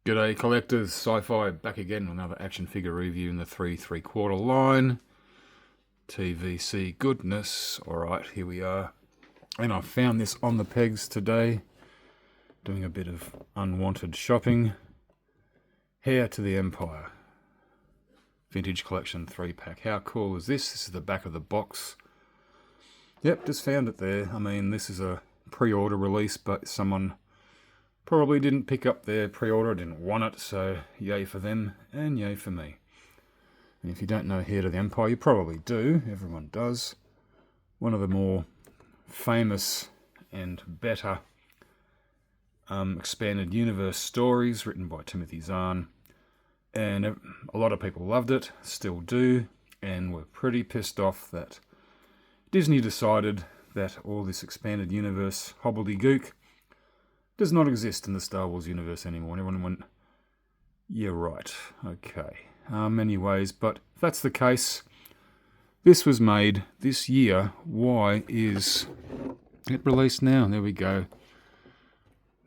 G'day collectors, Sci-Fi back again with another action figure review in the 3¾ line. TVC goodness. Alright, here we are. And I found this on the pegs today. Doing a bit of unwanted shopping. Heir to the Empire. Vintage Collection 3-pack. How cool is this? This is the back of the box. Yep, just found it there. I mean, this is a pre-order release, but someone probably didn't pick up their pre-order, didn't want it, so yay for them and yay for me. And if you don't know Heir to the Empire, you probably do. Everyone does. One of the more famous and better expanded universe stories written by Timothy Zahn. And a lot of people loved it, still do, and were pretty pissed off that Disney decided that all this expanded universe hobbledygook does not exist in the Star Wars universe anymore. And everyone went, yeah, right, okay. Anyways, but if that's the case, this was made this year. Why is it released now? There we go.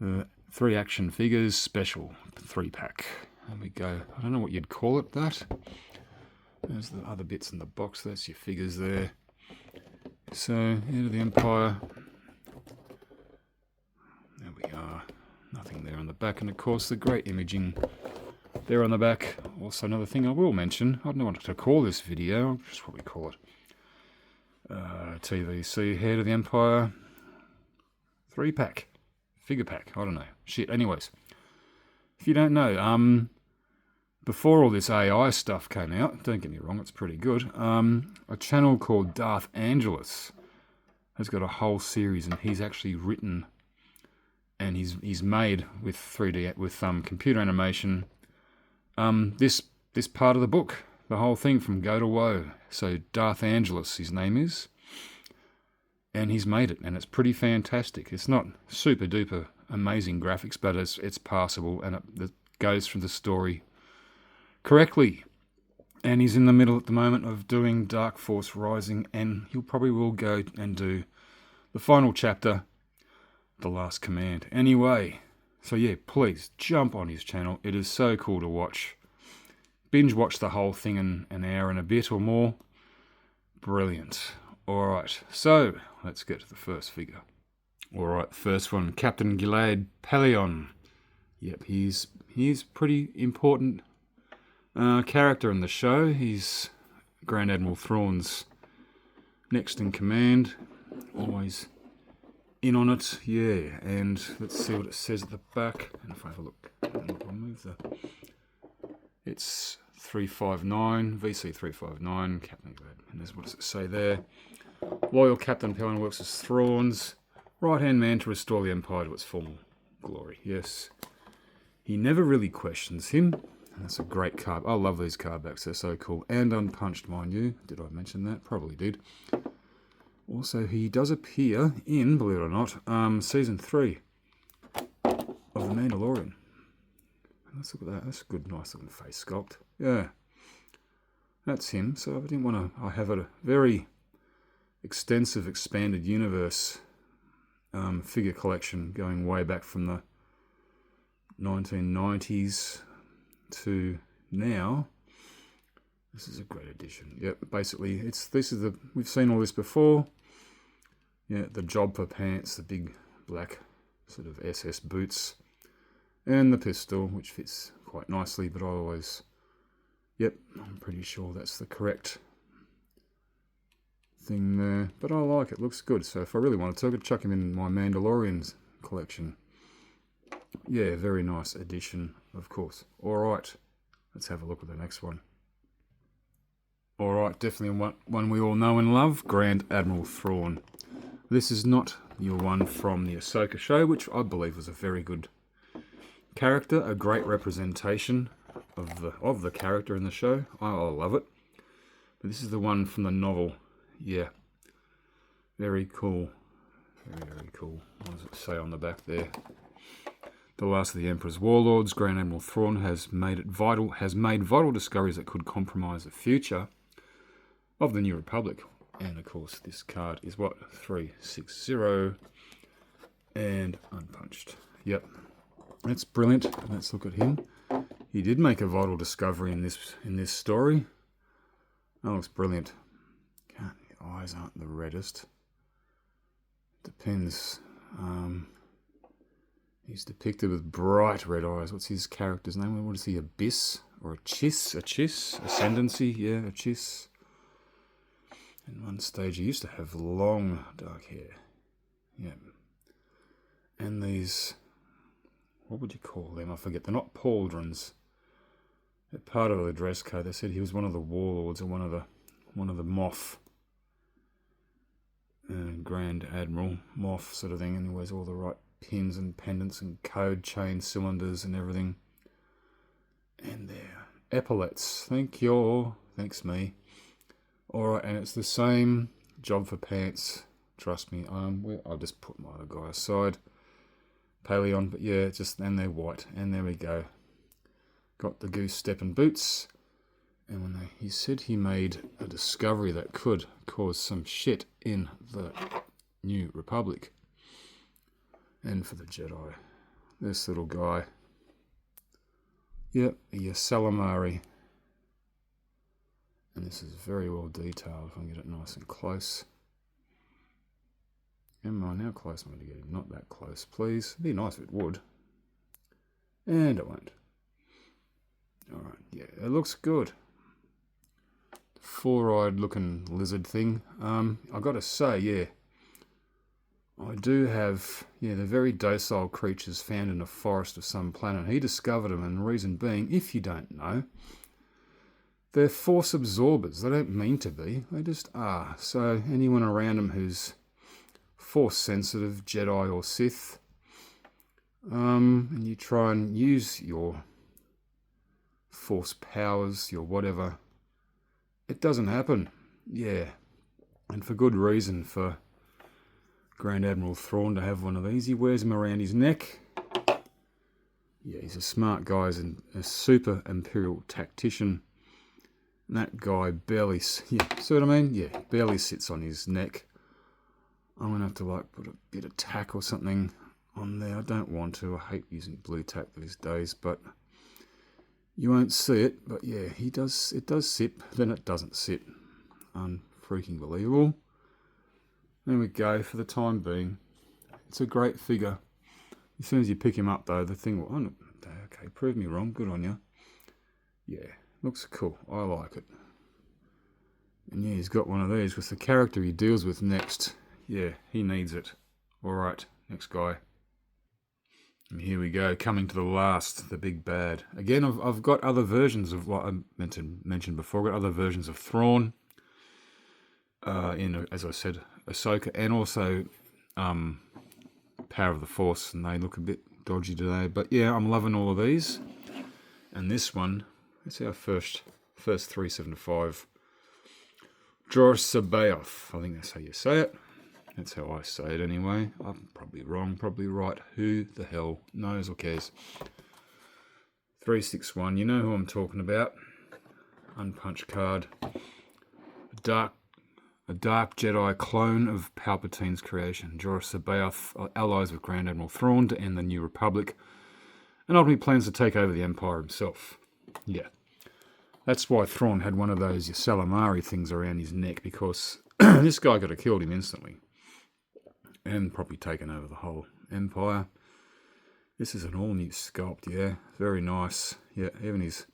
The 3 action figures special 3-pack. There we go. I don't know what you'd call it, that. There's the other bits in the box. That's your figures there. So, Heir to the Empire. There we are. Nothing there on the back. And of course, the great imaging there on the back. Also, another thing I will mention. I don't know what to call this video. I'll just probably call it TVC Heir to the Empire 3-pack. Figure pack. I don't know. Shit. Anyways. If you don't know, before all this AI stuff came out, don't get me wrong, it's pretty good, a channel called Darth Angelus has got a whole series, and he's actually written and he's made with 3D, with computer animation, this part of the book, the whole thing from go to woe. So Darth Angelus, his name is, and he's made it, and it's pretty fantastic. It's not super duper amazing graphics, but it's passable, and it goes through the story correctly. And he's in the middle at the moment of doing Dark Force Rising, and he'll probably will go and do the final chapter, The Last Command. Anyway, so yeah, please jump on his channel. It is so cool to watch. Binge watch the whole thing in an hour and a bit or more. Brilliant. Alright, so let's get to the first figure. Alright, first one, Captain Gilad Pellaeon. Yep, he's pretty important character in the show. He's Grand Admiral Thrawn's next in command. Always in on it, yeah. And let's see what it says at the back. And if I have a look, I'll move the... It's 359, VC 359, Captain Gilad. And there's what does it say there? Loyal Captain Pellaeon works as Thrawn's right-hand man to restore the Empire to its former glory. Yes. He never really questions him. That's a great card. I love these card backs. They're so cool. And unpunched, mind you. Did I mention that? Probably did. Also, he does appear in, believe it or not, Season 3 of The Mandalorian. Let's look at that. That's a good, nice looking face sculpt. Yeah. That's him. So I didn't want to... I have a very extensive expanded universe figure collection going way back from the 1990s to now. This is a great addition. Yep, basically we've seen all this before. Yeah, the job for pants, the big black sort of SS boots, and the pistol, which fits quite nicely, but I always, yep, I'm pretty sure that's the correct thing there, but I like it, looks good. So if I really wanted to, I could chuck him in my Mandalorians collection. Yeah, very nice addition, of course. Alright, let's have a look at the next one. Alright, definitely one we all know and love, Grand Admiral Thrawn. This is not your one from the Ahsoka show, which I believe was a very good character, a great representation of the character in the show. I love it. But this is the one from the novel. Yeah, very cool. Very cool. What does it say on the back there? The last of the Emperor's warlords, Grand Admiral Thrawn has made vital discoveries that could compromise the future of the New Republic. And of course, this card is what? 360 and unpunched. Yep. That's brilliant. Let's look at him. He did make a vital discovery in this story. That looks brilliant. The eyes aren't the reddest. Depends. He's depicted with bright red eyes. What's his character's name? What is he? Abyss? Or a Chiss? A Chiss? Ascendancy? Yeah, a Chiss. In one stage he used to have long dark hair. Yeah. And these... What would you call them? I forget. They're not pauldrons. They're part of the dress code. They said he was one of the warlords or one of the Moff. Grand Admiral Moff sort of thing, and he wears all the right pins and pendants and code chain cylinders and everything. And their epaulets. Thanks me. Alright, and it's the same job for pants. Trust me. I'll just put my other guy aside. Paleon, but yeah, and they're white. And there we go. Got the goose stepping boots. And he said he made a discovery that could cause some shit in the New Republic. And for the Jedi. This little guy. Yep, a Salamari. And this is very well detailed if I can get it nice and close. How close am I to get him? Not that close, please. It'd be nice if it would. And it won't. Alright, yeah, it looks good. Four-eyed looking lizard thing. I've got to say, yeah, I do have, they're very docile creatures found in a forest of some planet. He discovered them, and the reason being, if you don't know, they're force absorbers. They don't mean to be, they just are. So anyone around them who's force sensitive, Jedi or Sith, and you try and use your force powers, your whatever, it doesn't happen. Yeah. And for good reason for Grand Admiral Thrawn to have one of these. He wears them around his neck. Yeah, he's a smart guy. He's a super Imperial tactician. And that guy barely... Yeah, see what I mean? Yeah, barely sits on his neck. I'm going to have to put a bit of tack or something on there. I don't want to. I hate using blue tack these days, but... You won't see it, but yeah, it does sit, then it doesn't sit. Unfreaking believable. There we go, for the time being. It's a great figure. As soon as you pick him up though, the thing will... okay, prove me wrong, good on you. Yeah, looks cool, I like it. And yeah, he's got one of these with the character he deals with next. Yeah, he needs it. Alright, next guy. And here we go, coming to the last, the big bad. Again, I've got other versions of what I mentioned before. I've got other versions of Thrawn. As I said, Ahsoka, and also Power of the Force, and they look a bit dodgy today. But yeah, I'm loving all of these. And this one, it's our first 375. Jor Sabaoth. I think that's how you say it. That's how I say it anyway. I'm probably wrong, probably right. Who the hell knows or cares? 361, you know who I'm talking about. Unpunched card. A dark Jedi clone of Palpatine's creation. Jor Sabaoth allies with Grand Admiral Thrawn to end the New Republic, and ultimately plans to take over the Empire himself. Yeah. That's why Thrawn had one of those Salamari things around his neck, because this guy could have killed him instantly. And probably taken over the whole Empire. This is an all-new sculpt, yeah. Very nice. Yeah, even his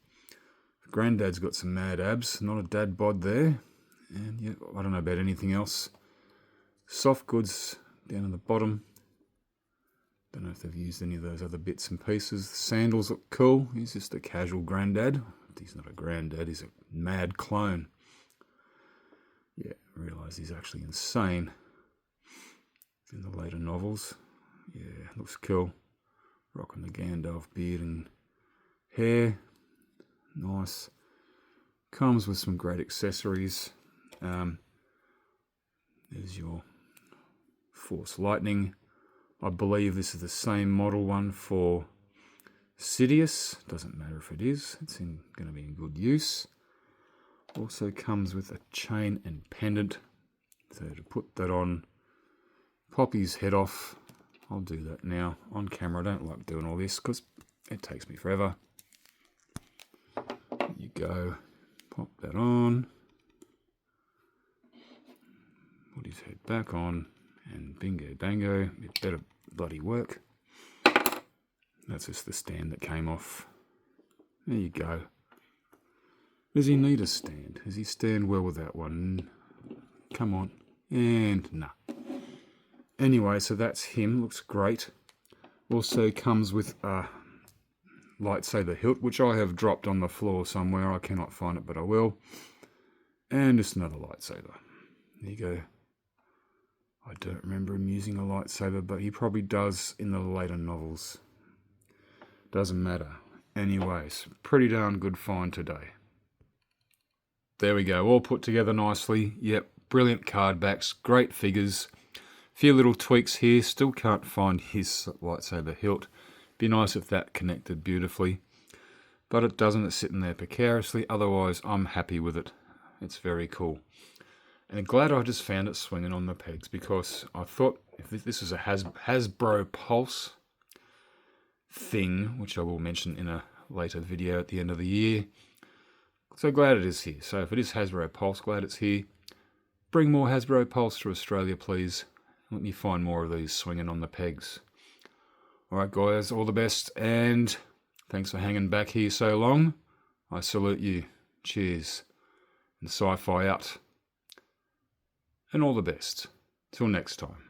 granddad's got some mad abs. Not a dad bod there. And yeah, I don't know about anything else. Soft goods down at the bottom. Don't know if they've used any of those other bits and pieces. The sandals look cool. He's just a casual granddad. He's not a granddad, he's a mad clone. Yeah, I realise he's actually insane. In the later novels. Yeah, looks cool. Rocking the Gandalf beard and hair. Nice. Comes with some great accessories. There's your Force Lightning. I believe this is the same model one for Sidious. Doesn't matter if it is. It's going to be in good use. Also comes with a chain and pendant. So to put that on, pop his head off, I'll do that now on camera. I don't like doing all this because it takes me forever. There you go. Pop that on. Put his head back on. And bingo bango. It better bloody work. That's just the stand that came off. There you go. Does he need a stand? Does he stand well with that one? Come on. And nah. Anyway, so that's him. Looks great. Also comes with a lightsaber hilt, which I have dropped on the floor somewhere. I cannot find it, but I will. And just another lightsaber. There you go. I don't remember him using a lightsaber, but he probably does in the later novels. Doesn't matter. Anyways, pretty darn good find today. There we go, all put together nicely. Yep, brilliant card backs, great figures. Few little tweaks here, still can't find his lightsaber hilt. Be nice if that connected beautifully. But it doesn't, it's sitting there precariously, otherwise I'm happy with it. It's very cool. And glad I just found it swinging on the pegs, because I thought if this is a Hasbro Pulse thing, which I will mention in a later video at the end of the year. So glad it is here. So if it is Hasbro Pulse, glad it's here. Bring more Hasbro Pulse to Australia, please. Let me find more of these swinging on the pegs. Alright guys, all the best, and thanks for hanging back here so long. I salute you. Cheers. And sci-fi out. And all the best. Till next time.